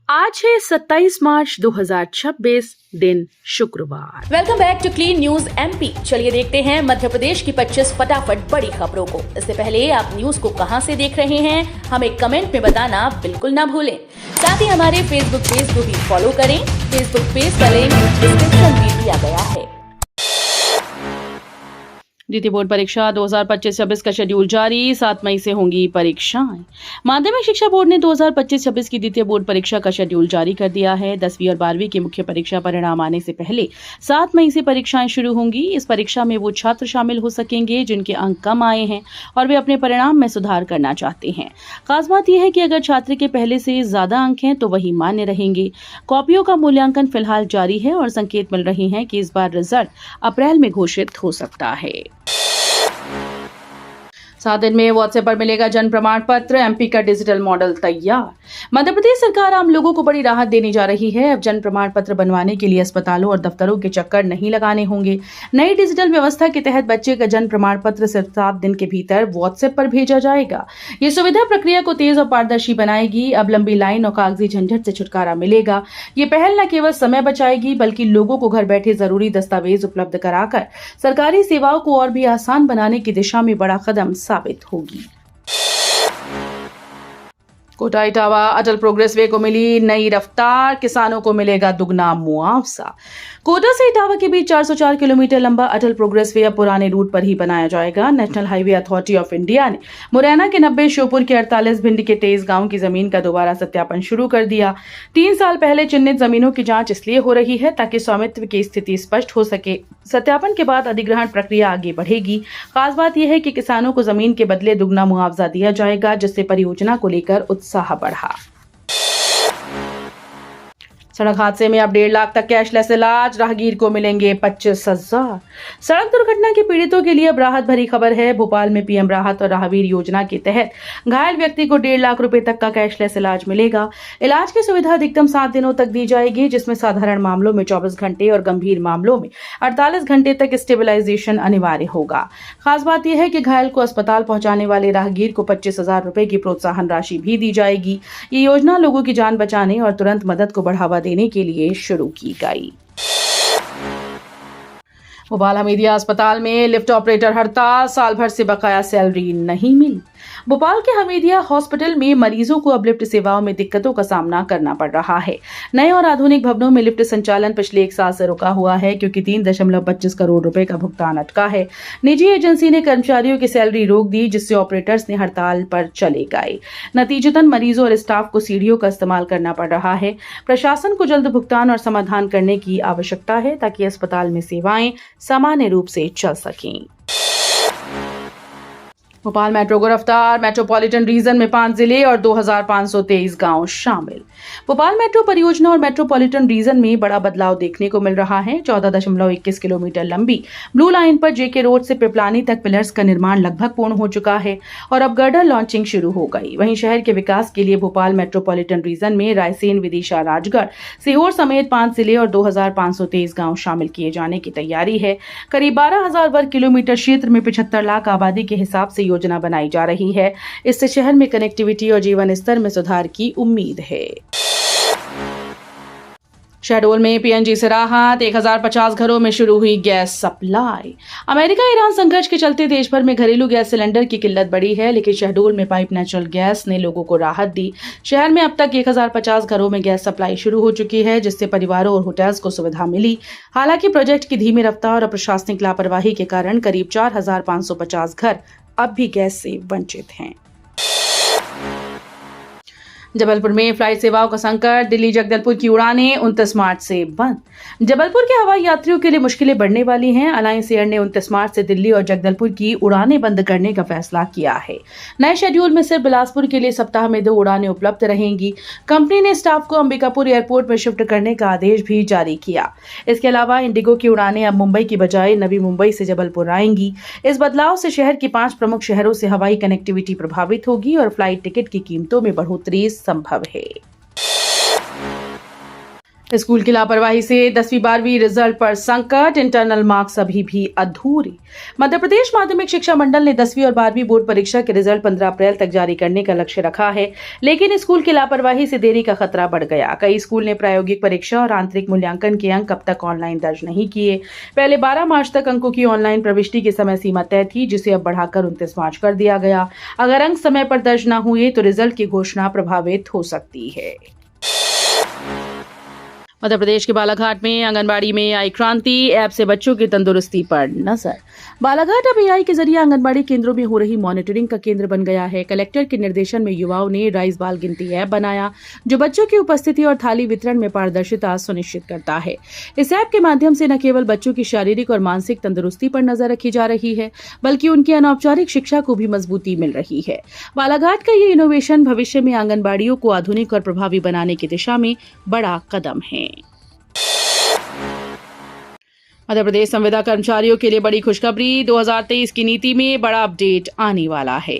आज है 27 मार्च 2026, दिन शुक्रवार। Welcome back to Clean News MP. चलिए देखते हैं मध्य प्रदेश की 25 फटाफट बड़ी खबरों को। इससे पहले आप न्यूज को कहां से देख रहे हैं, हमें कमेंट में बताना बिल्कुल ना भूलें। साथ ही हमारे फेसबुक पेज को भी फॉलो करें। फेसबुक पेज का लिंक डिस्क्रिप्शन में दिया गया है। द्वितीय बोर्ड परीक्षा 2025-26 का शेड्यूल जारी। 7 मई से होंगी परीक्षाएं। माध्यमिक शिक्षा बोर्ड ने 2025-26 की द्वितीय बोर्ड परीक्षा का शेड्यूल जारी कर दिया है। 10वीं और 12वीं की मुख्य परीक्षा परिणाम आने से पहले 7 मई से परीक्षाएं शुरू होंगी। इस परीक्षा में वो छात्र शामिल हो सकेंगे जिनके अंक कम आए हैं और वे अपने परिणाम में सुधार करना चाहते हैं। खास बात यह है कि अगर छात्र के पहले से ज्यादा अंक हैं तो वही मान्य रहेंगे। कॉपियों का मूल्यांकन फिलहाल जारी है और संकेत मिल रहे हैं कि इस बार रिजल्ट अप्रैल में घोषित हो सकता है। 7 दिन में व्हाट्सएप पर मिलेगा जन्म प्रमाण पत्र। एमपी का डिजिटल मॉडल तैयार। मध्य प्रदेश सरकार आम लोगों को बड़ी राहत देने जा रही है। अब जन्म प्रमाण पत्र बनवाने के लिए अस्पतालों और दफ्तरों के चक्कर नहीं लगाने होंगे। नई डिजिटल व्यवस्था के तहत बच्चे का जन्म प्रमाण पत्र सिर्फ 7 दिन के भीतर व्हाट्सएप पर भेजा जाएगा। ये सुविधा प्रक्रिया को तेज और पारदर्शी बनाएगी। अब लंबी लाइन और कागजी झंझट से छुटकारा मिलेगा। ये पहल न केवल समय बचाएगी बल्कि लोगों को घर बैठे जरूरी दस्तावेज उपलब्ध कराकर सरकारी सेवाओं को और भी आसान बनाने की दिशा में बड़ा कदम साबित होगी। कोटा इटावा अटल प्रोग्रेस वे को मिली नई रफ्तार। किसानों को मिलेगा दुगना मुआवजा। कोटा से इटावा के बीच 404 किलोमीटर लंबा अटल प्रोग्रेस वे अब पुराने रूट पर ही बनाया जाएगा। National highway authority of India ने मुरैना के 90, श्योपुर के 48, भिंड के 23 गांव की जमीन का दोबारा सत्यापन शुरू कर दिया। 3 साल पहले चिन्हित जमीनों की जांच इसलिए हो रही है ताकि स्वामित्व की स्थिति स्पष्ट हो सके। सत्यापन के बाद अधिग्रहण प्रक्रिया आगे बढ़ेगी। खास बात यह है कि किसानों को जमीन के बदले दुगना मुआवजा दिया जाएगा, जिससे परियोजना को लेकर उत्साह बढ़ा। सड़क हादसे में अब 1.5 लाख तक कैशलेस इलाज। राहगीर को मिलेंगे 25,000। सड़क दुर्घटना के पीड़ितों के लिए अब राहत भरी खबर है। भोपाल में पीएम राहत और राहवीर योजना के तहत घायल व्यक्ति को 1.5 लाख रुपए तक का कैशलेस इलाज मिलेगा। इलाज की सुविधा अधिकतम 7 दिनों तक दी जाएगी, जिसमें साधारण मामलों में 24 घंटे और गंभीर मामलों में 48 घंटे तक स्टेबलाइजेशन अनिवार्य होगा। खास बात यह है कि घायल को अस्पताल पहुंचाने वाले राहगीर को 25,000 रुपए की प्रोत्साहन राशि भी दी जाएगी। ये योजना लोगों की जान बचाने और तुरंत मदद को बढ़ावा देने के लिए शुरू की गई। भोपाल हमीदिया अस्पताल में लिफ्ट ऑपरेटर हड़ताल। साल भर से बकाया सैलरी नहीं मिली। भोपाल के हमीदिया हॉस्पिटल में मरीजों को अब लिफ्ट सेवाओं में दिक्कतों का सामना करना पड़ रहा है। नए और आधुनिक भवनों में लिफ्ट संचालन पिछले 1 साल से रुका हुआ है क्योंकि 3.25 करोड़ रुपए का भुगतान अटका है। निजी एजेंसी ने कर्मचारियों की सैलरी रोक दी, जिससे ऑपरेटर्स ने हड़ताल पर चले गए। नतीजतन मरीजों और स्टाफ को सीढ़ियों का इस्तेमाल करना पड़ रहा है। प्रशासन को जल्द भुगतान और समाधान करने की आवश्यकता है ताकि अस्पताल में सेवाएं सामान्य रूप से चल सकें। भोपाल मेट्रो को रफ्तार। मेट्रोपॉलिटन रीजन में 5 जिले और 2,523 गांव शामिल। भोपाल मेट्रो परियोजना और मेट्रोपॉलिटन रीजन में बड़ा बदलाव देखने को मिल रहा है। 14.21 किलोमीटर लंबी ब्लू लाइन पर जेके रोड से पिपलानी तक पिलर्स का निर्माण लगभग पूर्ण हो चुका है और अब गर्डर लॉन्चिंग शुरू हो गई। वहीं शहर के विकास के लिए भोपाल मेट्रोपॉलिटन रीजन में रायसेन, विदिशा, राजगढ़, सीहोर समेत 5 जिले और 2,523 गांव शामिल किए जाने की तैयारी है। करीब 12,000 वर्ग किलोमीटर क्षेत्र में 75 लाख आबादी के हिसाब से योजना बनाई जा रही है। इससे शहर में कनेक्टिविटी और जीवन स्तर में सुधार की उम्मीद है। शहडोल में पीएनजी से राहत। 1,050 घरों में शुरू हुई गैस सप्लाई। अमेरिका ईरान संघर्ष के चलते देश भर में घरेलू गैस सिलेंडर की किल्लत बढ़ी है, लेकिन शहडोल में पाइप नेचुरल गैस ने लोगों को राहत दी। शहर में अब तक 1,050 घरों में गैस सप्लाई शुरू हो चुकी है, जिससे परिवारों और होटल्स को सुविधा मिली। हालांकि प्रोजेक्ट की धीमी रफ्तार और प्रशासनिक लापरवाही के कारण करीब 4,550 घर अब भी गैस से वंचित हैं। जबलपुर में फ्लाइट सेवाओं का संकट। दिल्ली जगदलपुर की उड़ानें 29 मार्च से बंद। जबलपुर के हवाई यात्रियों के लिए मुश्किलें बढ़ने वाली हैं। अलायंस एयर ने 29 मार्च से दिल्ली और जगदलपुर की उड़ानें बंद करने का फैसला किया है। नए शेड्यूल में सिर्फ बिलासपुर के लिए सप्ताह में 2 उड़ानें उपलब्ध रहेंगी। कंपनी ने स्टाफ को अंबिकापुर एयरपोर्ट में शिफ्ट करने का आदेश भी जारी किया। इसके अलावा इंडिगो की उड़ानें अब मुंबई की बजाय नवी मुंबई से जबलपुर आएंगी। इस बदलाव से शहर की 5 प्रमुख शहरों से हवाई कनेक्टिविटी प्रभावित होगी और फ्लाइट टिकट की कीमतों में बढ़ोतरी संभव है। स्कूल की लापरवाही से 10वीं 12वीं रिजल्ट पर संकट, इंटरनल मार्क्स अभी भी अधूरे। मध्य प्रदेश माध्यमिक शिक्षा मंडल ने 10वीं और 12वीं बोर्ड परीक्षा के रिजल्ट 15 अप्रैल तक जारी करने का लक्ष्य रखा है, लेकिन स्कूल की लापरवाही से देरी का खतरा बढ़ गया। कई स्कूल ने प्रायोगिक परीक्षा और आंतरिक मूल्यांकन के अंक अब तक ऑनलाइन दर्ज नहीं किए। पहले 12 मार्च तक अंकों की ऑनलाइन प्रविष्टि की समय सीमा तय थी, जिसे अब बढ़ाकर 29 मार्च कर दिया गया। अगर अंक समय पर दर्ज न हुए तो रिजल्ट की घोषणा प्रभावित हो सकती है। मध्य प्रदेश के बालाघाट में आंगनबाड़ी में आई क्रांति, ऐप से बच्चों की तंदुरुस्ती पर नजर। बालाघाट अब एआई के जरिए आंगनबाड़ी केंद्रों में हो रही मॉनिटरिंग का केंद्र बन गया है। कलेक्टर के निर्देशन में युवाओं ने राइस बाल गिनती ऐप बनाया, जो बच्चों की उपस्थिति और थाली वितरण में पारदर्शिता सुनिश्चित करता है। इस ऐप के माध्यम से न केवल बच्चों की शारीरिक और मानसिक तंदुरुस्ती पर नजर रखी जा रही है, बल्कि उनकी अनौपचारिक शिक्षा को भी मजबूती मिल रही है। बालाघाट का ये इनोवेशन भविष्य में आंगनबाड़ियों को आधुनिक और प्रभावी बनाने की दिशा में बड़ा कदम है। मध्य प्रदेश संविदा कर्मचारियों के लिए बड़ी खुशखबरी, 2023 की नीति में बड़ा अपडेट आने वाला है।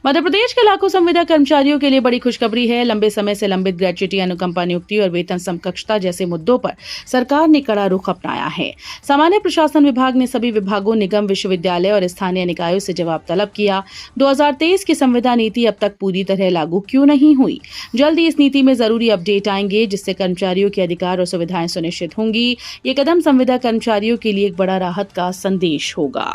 मध्य प्रदेश के लाखों संविदा कर्मचारियों के लिए बड़ी खुशखबरी है। लंबे समय से लंबित ग्रेच्युटी, अनुकंपा नियुक्ति और वेतन समकक्षता जैसे मुद्दों पर सरकार ने कड़ा रुख अपनाया है। सामान्य प्रशासन विभाग ने सभी विभागों, निगम, विश्वविद्यालय और स्थानीय निकायों से जवाब तलब किया। 2023 की संविदा नीति अब तक पूरी तरह लागू क्यों नहीं हुई? जल्दी इस नीति में जरूरी अपडेट आएंगे, जिससे कर्मचारियों के अधिकार और सुविधाएं सुनिश्चित होंगी। ये कदम संविदा कर्मचारियों के लिए एक बड़ा राहत का संदेश होगा।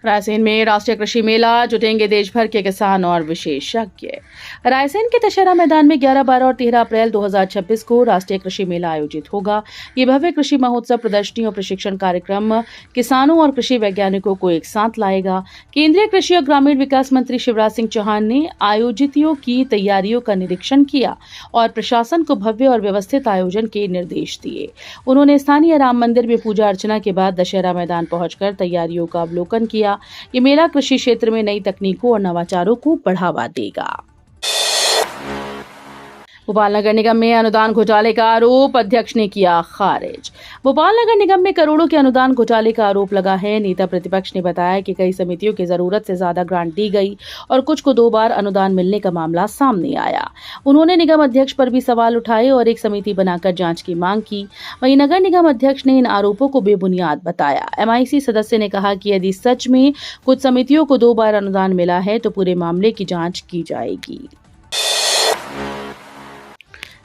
रायसेन में राष्ट्रीय कृषि मेला, जुटेंगे देश भर के किसान और विशेषज्ञ। रायसेन के दशहरा मैदान में 11, 12 और 13 अप्रैल 2026 को राष्ट्रीय कृषि मेला आयोजित होगा। ये भव्य कृषि महोत्सव, प्रदर्शनी और प्रशिक्षण कार्यक्रम किसानों और कृषि वैज्ञानिकों को एक साथ लाएगा। केंद्रीय कृषि और ग्रामीण विकास मंत्री शिवराज सिंह चौहान ने आयोजितों की तैयारियों का निरीक्षण किया और प्रशासन को भव्य और व्यवस्थित आयोजन के निर्देश दिए। उन्होंने स्थानीय राम मंदिर में पूजा अर्चना के बाद दशहरा मैदान पहुंचकर तैयारियों का अवलोकन किया। ये मेला कृषि क्षेत्र में नई तकनीकों और नवाचारों को बढ़ावा देगा। भोपाल नगर निगम में अनुदान घोटाले का आरोप, अध्यक्ष ने किया खारिज। भोपाल नगर निगम में करोड़ों के अनुदान घोटाले का आरोप लगा है। नेता प्रतिपक्ष ने बताया कि कई समितियों की जरूरत से ज्यादा ग्रांट दी गई और कुछ को 2 बार अनुदान मिलने का मामला सामने आया। उन्होंने निगम अध्यक्ष पर भी सवाल उठाए और एक समिति बनाकर जांच की मांग की। वहीं नगर निगम अध्यक्ष ने इन आरोपों को बेबुनियाद बताया। MIC सदस्य ने कहा कि यदि सच में कुछ समितियों को 2 बार अनुदान मिला है तो पूरे मामले की जांच की जाएगी।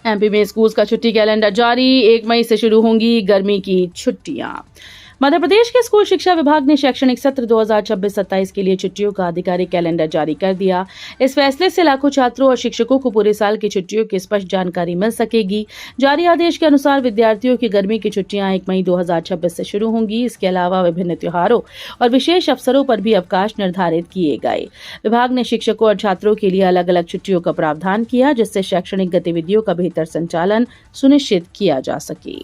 MP में स्कूल का छुट्टी कैलेंडर जारी, 1 मई से शुरू होंगी गर्मी की छुट्टियां। मध्य प्रदेश के स्कूल शिक्षा विभाग ने शैक्षणिक सत्र 2026-27 के लिए छुट्टियों का आधिकारिक कैलेंडर जारी कर दिया। इस फैसले से लाखों छात्रों और शिक्षकों को पूरे साल की छुट्टियों की स्पष्ट जानकारी मिल सकेगी। जारी आदेश के अनुसार विद्यार्थियों की गर्मी की छुट्टियां 1 मई 2026 से शुरू होंगी। इसके अलावा विभिन्न त्योहारों और विशेष अवसरों पर भी अवकाश निर्धारित किए गए। विभाग ने शिक्षकों और छात्रों के लिए अलग अलग छुट्टियों का प्रावधान किया, जिससे शैक्षणिक गतिविधियों का बेहतर संचालन सुनिश्चित किया जा सके।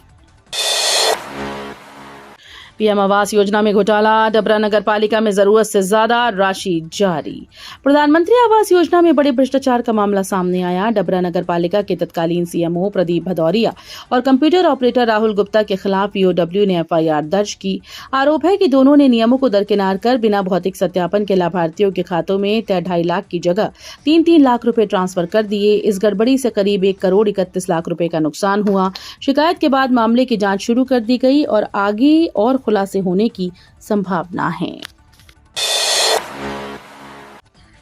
PM आवास योजना में घोटाला, डबरा नगर पालिका में जरूरत से ज्यादा राशि जारी। प्रधानमंत्री आवास योजना में बड़े भ्रष्टाचार का मामला सामने आया। डबरा नगर पालिका के तत्कालीन CMO प्रदीप भदौरिया और कंप्यूटर ऑपरेटर राहुल गुप्ता के खिलाफ EOW ने FIR दर्ज की। आरोप है कि दोनों ने नियमों को दरकिनार कर बिना भौतिक सत्यापन के लाभार्थियों के खातों में तय 2.5 लाख की जगह 3-3 लाख रुपए ट्रांसफर कर दिए। इस गड़बड़ी से करीब 1 करोड़ 31 लाख रुपए का नुकसान हुआ। शिकायत के बाद मामले की जांच शुरू कर दी गई और आगे और खुलासे होने की संभावना है।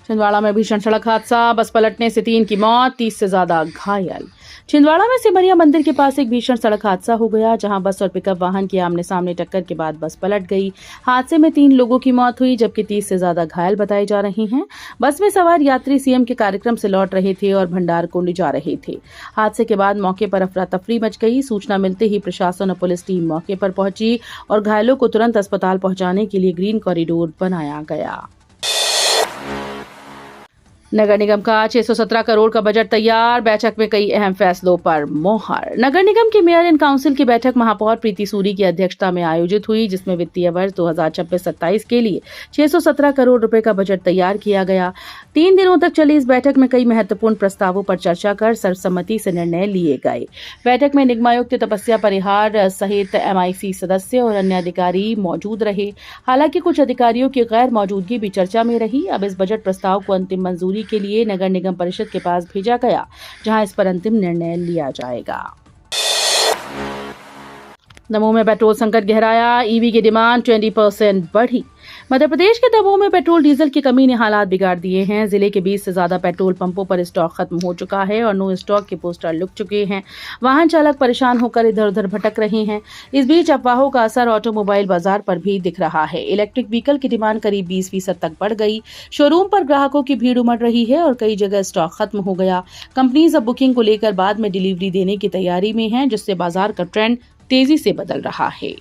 छिंदवाड़ा में भीषण सड़क हादसा, बस पलटने से 3 की मौत, 30 से ज्यादा घायल। छिंदवाड़ा में सिमरिया मंदिर के पास एक भीषण सड़क हादसा हो गया, जहां बस और पिकअप वाहन की आमने सामने टक्कर के बाद बस पलट गई। हादसे में 3 लोगों की मौत हुई, जबकि 30 से ज्यादा घायल बताए जा रहे हैं। बस में सवार यात्री CM के कार्यक्रम से लौट रहे थे और भंडार कुंड जा रहे थे। हादसे के बाद मौके पर अफरा तफरी मच गई। सूचना मिलते ही प्रशासन और पुलिस टीम मौके पर पहुंची और घायलों को तुरंत अस्पताल पहुंचाने के लिए ग्रीन कॉरिडोर बनाया गया। नगर निगम का 617 करोड़ का बजट तैयार, बैठक में कई अहम फैसलों पर मोहर। नगर निगम की मेयर इन काउंसिल की बैठक महापौर प्रीति सूरी की अध्यक्षता में आयोजित हुई, जिसमें वित्तीय वर्ष 2026-27 के लिए 617 करोड़ रुपए का बजट तैयार किया गया। 3 दिनों तक चली इस बैठक में कई महत्वपूर्ण प्रस्तावों पर चर्चा कर सर्वसम्मति से निर्णय लिए गए। बैठक में निगमायुक्त तपस्या परिहार सहित MIC सदस्य और अन्य अधिकारी मौजूद रहे। हालांकि कुछ अधिकारियों की गैर मौजूदगी भी चर्चा में रही। अब इस बजट प्रस्ताव को अंतिम मंजूरी मंजूरी के लिए नगर निगम परिषद के पास भेजा गया, जहां इस पर अंतिम निर्णय लिया जाएगा। दमोह में पेट्रोल संकट गहराया, ईवी की डिमांड 20% बढ़ी। मध्य प्रदेश के दमोह में पेट्रोल डीजल की कमी ने हालात बिगाड़ दिए हैं। जिले के 20 से ज्यादा पेट्रोल पंपों पर स्टॉक खत्म हो चुका है और नो स्टॉक के पोस्टर लुक चुके हैं। वाहन चालक परेशान होकर इधर उधर भटक रहे हैं। इस बीच अफवाहों का असर ऑटोमोबाइल बाजार पर भी दिख रहा है। इलेक्ट्रिक व्हीकल की डिमांड करीब 20% तक बढ़ गई। शोरूम पर ग्राहकों की भीड़ उमड़ रही है और कई जगह स्टॉक खत्म हो गया। कंपनीज अब बुकिंग को लेकर बाद में डिलीवरी देने की तैयारी में है, जिससे बाजार का ट्रेंड तेजी से बदल रहा है।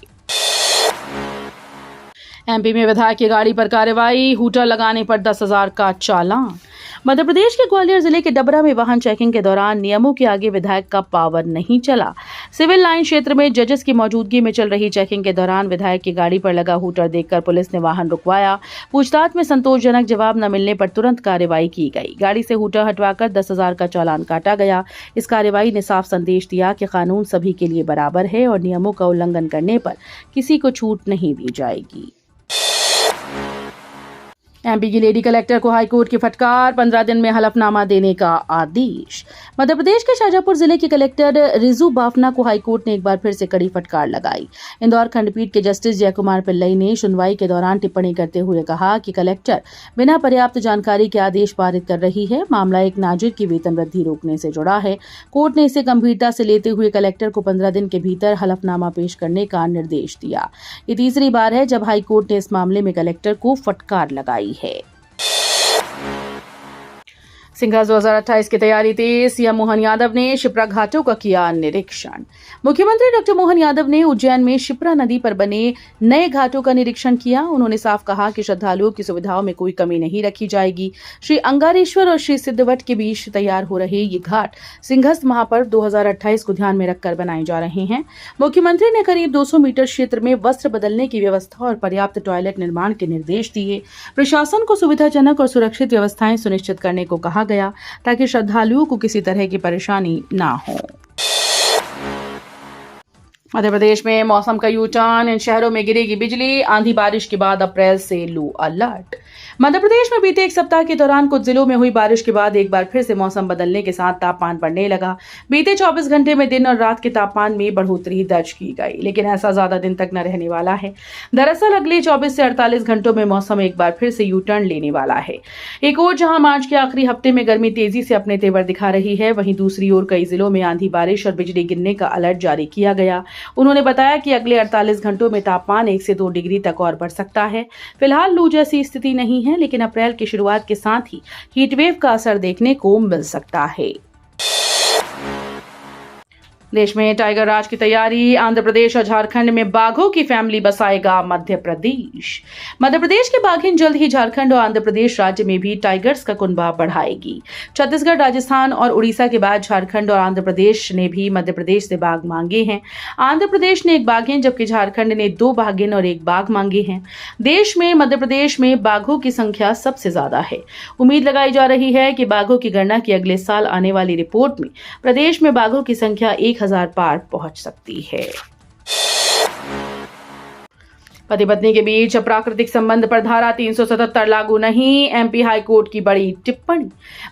एमपी में विधायक की गाड़ी पर कार्रवाई, हूटर लगाने पर 10,000 का चालान। मध्य प्रदेश के ग्वालियर जिले के डबरा में वाहन चेकिंग के दौरान नियमों के आगे विधायक का पावर नहीं चला। सिविल लाइन क्षेत्र में जजेस की मौजूदगी में चल रही चेकिंग के दौरान विधायक की गाड़ी पर लगा हूटर देखकर पुलिस ने वाहन रुकवाया। पूछताछ में संतोषजनक जवाब न मिलने पर तुरंत कार्रवाई की गई। गाड़ी से हूटर हटवाकर 10,000 का चालान काटा गया। इस कार्रवाई ने साफ संदेश दिया कि कानून सभी के लिए बराबर है और नियमों का उल्लंघन करने पर किसी को छूट नहीं दी जाएगी। एमपी की लेडी कलेक्टर को हाईकोर्ट की फटकार, 15 दिन में हलफनामा देने का आदेश। मध्य प्रदेश के शाजापुर जिले की कलेक्टर रिजू बाफना को हाईकोर्ट ने एक बार फिर से कड़ी फटकार लगाई। इंदौर खंडपीठ के जस्टिस जयकुमार पिल्लई ने सुनवाई के दौरान टिप्पणी करते हुए कहा कि कलेक्टर बिना पर्याप्त जानकारी के आदेश पारित कर रही है। मामला एक नाजिर की वेतन वृद्धि रोकने से जुड़ा है। कोर्ट ने इसे गंभीरता से लेते हुए कलेक्टर को 15 दिन के भीतर हलफनामा पेश करने का निर्देश दिया। ये तीसरी बार है जब हाईकोर्ट ने इस मामले में कलेक्टर को फटकार लगाई है। सिंघास 2028 की तैयारी तेज, सीएम मोहन यादव ने शिप्रा घाटों का किया निरीक्षण। मुख्यमंत्री डॉक्टर मोहन यादव ने उज्जैन में शिप्रा नदी पर बने नए घाटों का निरीक्षण किया। उन्होंने साफ कहा कि श्रद्धालुओं की सुविधाओं में कोई कमी नहीं रखी जाएगी। श्री अंगारेश्वर और श्री सिद्धवट के बीच तैयार हो रहे ये घाट सिंघस महापर्व 2028 को ध्यान में रखकर बनाए जा रहे हैं। मुख्यमंत्री ने करीब 200 मीटर क्षेत्र में वस्त्र बदलने की व्यवस्था और पर्याप्त टॉयलेट निर्माण के निर्देश दिए। प्रशासन को सुविधाजनक और सुरक्षित व्यवस्थाएं सुनिश्चित करने को कहा गया ताकि श्रद्धालुओं को किसी तरह की परेशानी ना हो। मध्य प्रदेश में मौसम का यू टर्न, इन शहरों में गिरेगी बिजली, आंधी बारिश के बाद अप्रैल से लू अलर्ट। मध्य प्रदेश में बीते एक सप्ताह के दौरान कुछ जिलों में हुई बारिश के बाद एक बार फिर से मौसम बदलने के साथ तापमान बढ़ने लगा। बीते 24 घंटे में दिन और रात के तापमान में बढ़ोतरी दर्ज की गई, लेकिन ऐसा ज्यादा दिन तक न रहने वाला है। दरअसल अगले 24 से 48 घंटों में मौसम एक बार फिर से यू टर्न लेने वाला है। एक ओर जहां मार्च के आखिरी हफ्ते में गर्मी तेजी से अपने तेवर दिखा रही है, वहीं दूसरी ओर कई जिलों में आंधी बारिश और बिजली गिरने का अलर्ट जारी किया गया। उन्होंने बताया कि अगले 48 घंटों में तापमान 1 से 2 डिग्री तक और बढ़ सकता है। फिलहाल लू जैसी स्थिति नहीं है, लेकिन अप्रैल की शुरुआत के साथ ही हीटवेव का असर देखने को मिल सकता है। देश में टाइगर राज की तैयारी, आंध्र प्रदेश और झारखंड में बाघों की फैमिली बसाएगा मध्य प्रदेश। मध्य प्रदेश के बाघिन जल्द ही झारखंड और आंध्र प्रदेश राज्य में भी टाइगर्स का कुनबा बढ़ाएगी। छत्तीसगढ़, राजस्थान और उड़ीसा के बाद झारखंड और आंध्र प्रदेश ने भी मध्य प्रदेश से बाघ मांगे हैं। आंध्र प्रदेश ने 1 बाघिन जबकि झारखंड ने 2 बाघिन और 1 बाघ मांगे हैं। देश में मध्य प्रदेश में बाघों की संख्या सबसे ज्यादा है। उम्मीद लगाई जा रही है कि बाघों की गणना की अगले साल आने वाली रिपोर्ट में प्रदेश में बाघों की संख्या 1,000 पार पहुंच सकती है। पति पत्नी के बीच अप्राकृतिक संबंध पर धारा 377 लागू नहीं, एमपी हाईकोर्ट की बड़ी टिप्पणी।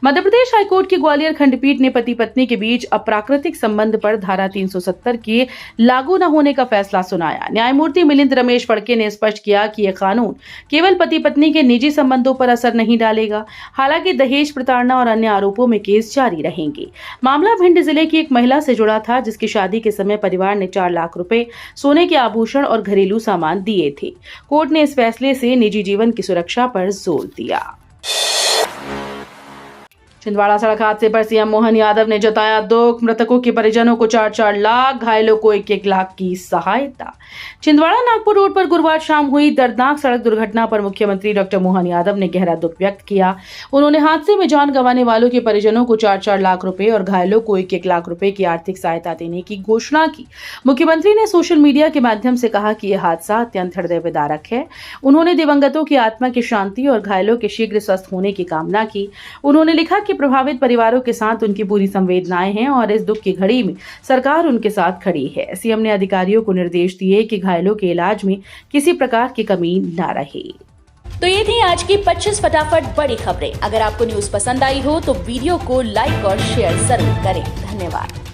मध्य प्रदेश हाईकोर्ट की ग्वालियर खंडपीठ ने पति पत्नी के बीच अप्राकृतिक संबंध पर धारा 370 के लागू न होने का फैसला सुनाया। न्यायमूर्ति मिलिंद रमेश फड़के ने स्पष्ट किया कि यह कानून केवल पति पत्नी के निजी संबंधों पर असर नहीं डालेगा। हालांकि दहेज, प्रताड़ना और अन्य आरोपों में केस जारी रहेंगे। मामला भिंड जिले की एक महिला से जुड़ा था, जिसकी शादी के समय परिवार ने 4 लाख रुपए, सोने के आभूषण और घरेलू सामान दिए थे। कोर्ट ने इस फैसले से निजी जीवन की सुरक्षा पर जोर दिया। छिंदवाड़ा सड़क हादसे पर सीएम मोहन यादव ने जताया दुख, मृतकों के परिजनों को 4-4 लाख, घायलों को 1-1 लाख की सहायता। छिंदवाड़ा नागपुर रोड पर गुरुवार शाम हुई दर्दनाक सड़क दुर्घटना पर मुख्यमंत्री डॉक्टर मोहन यादव ने गहरा दुख व्यक्त किया। उन्होंने हादसे में जान गंवाने वालों के परिजनों को 4-4 लाख रुपए और घायलों को 1-1 लाख रुपए की आर्थिक सहायता देने की घोषणा की। मुख्यमंत्री ने सोशल मीडिया के माध्यम से कहा कि यह हादसा अत्यंत हृदय विदारक है। उन्होंने दिवंगतों की आत्मा की शांति और घायलों के शीघ्र स्वस्थ होने की कामना की। उन्होंने लिखा कि प्रभावित परिवारों के साथ उनकी पूरी संवेदनाएं हैं और इस दुख की घड़ी में सरकार उनके साथ खड़ी है। सीएम ने अधिकारियों को निर्देश दिए कि घायलों के इलाज में किसी प्रकार की कमी न रहे। तो ये थी आज की 25 फटाफट बड़ी खबरें। अगर आपको न्यूज पसंद आई हो तो वीडियो को लाइक और शेयर जरूर करें। धन्यवाद।